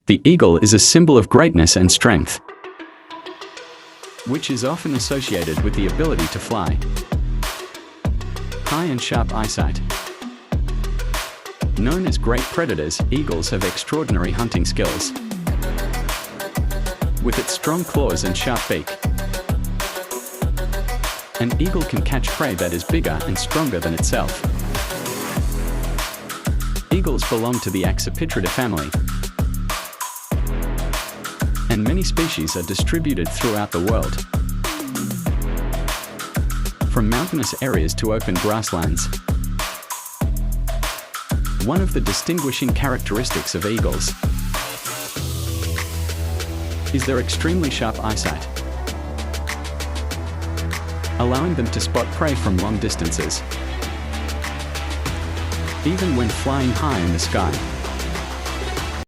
The eagle is a symbol of greatness and strength, which is often associated with the ability to fly. High and sharp eyesight. Known as great predators, eagles have extraordinary hunting skills. With its strong claws and sharp beak, an eagle can catch prey that is bigger and stronger than itself. Eagles belong to the Accipitridae family, and many species are distributed throughout the world, from mountainous areas to open grasslands. One of the distinguishing characteristics of eagles is their extremely sharp eyesight, allowing them to spot prey from long distances, even when flying high in the sky.